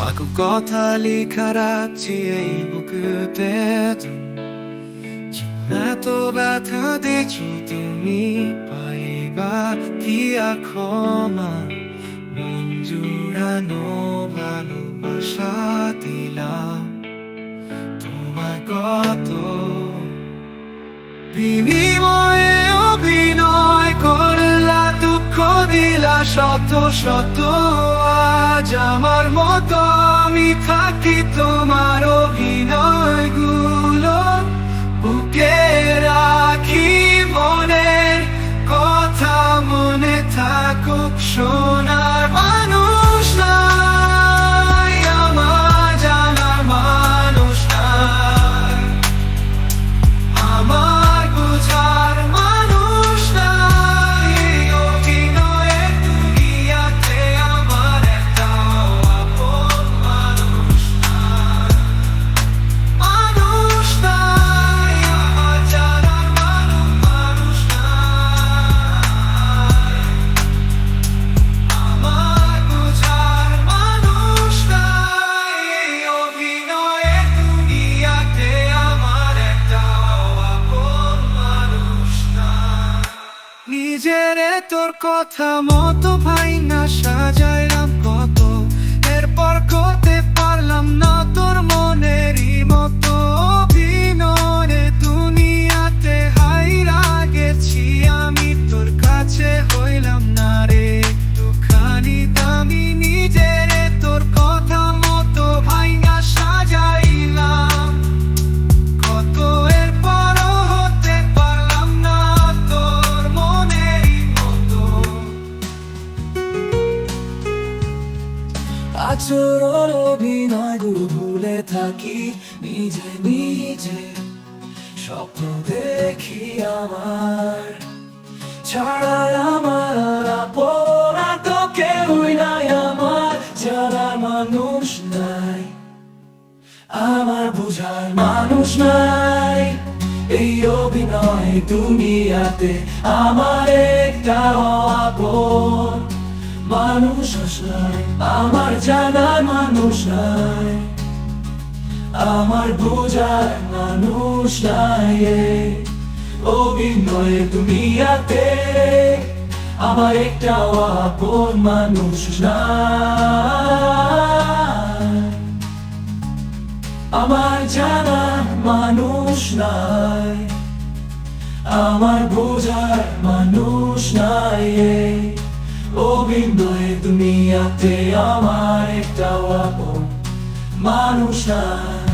Ako কথা লেখা রাখছি এই বুকেতে এত ব্যথা দেখি তুমি পাইবা কি ক্ষমা মন জুড়ানো ভালোবাসা দিলাম তোমার কত বিনিময়ে অভিনয় করলা দুঃখ দিলা শত শত আজ আমার মতো আমি থাকি তোমার অভিনয় গুলো বুকে রাখি মনের কথা মনে থাকুক সোনার মানুষ নাই আমার জানার মানুষ নাই আমার বুঝার মানুষ নাই অভিনয়ের দুনিয়াতে আমার একটাও আপন মানুষ নাই মানুষ নাই আমার জানার মানুষ নাই আমার বুঝার মানুষ নাই অভিনয়ের দুনিয়াতে আমার একটাও আপন মানুষ নাই নিজের তোর কথা মতো ভাইঙা সাজাইলাম কত এরপর করতে পারলাম না তোর মনেরই মতো অভিনয়ে দুনিয়াতে হাইরা গেছি আমি তোর কাছে হইলাম না রে একটুখানি দামি নিজের তোর কথা মতো ভাইঙা সাজাইলাম কত এরপরও হতে পারলাম না তোর মনেরই মতো আচরণ অভিনয় গুলো ভুলে থাকি নিজে নিজে স্বপ্ন দেখি আমার ছাড়া আমার আর আপন আর তো কেউই নাই আমার জানার মানুষ নাই আমার বুঝার মানুষ নাই এই অভিনয় দুনিয়াতে আমার একটাও আপন মানুষ নাই আমার জানার মানুষ নাই আমার বুঝার মানুষ নাই এই অভিনয় দুনিয়াতে আমার একটাও আপন মানুষ নাই আমার জানার মানুষ নাই আমার বোঝার মানুষ নাই এই অভিনয় দুনিয়াতে আমার একটাও আপন মানুষ নাই।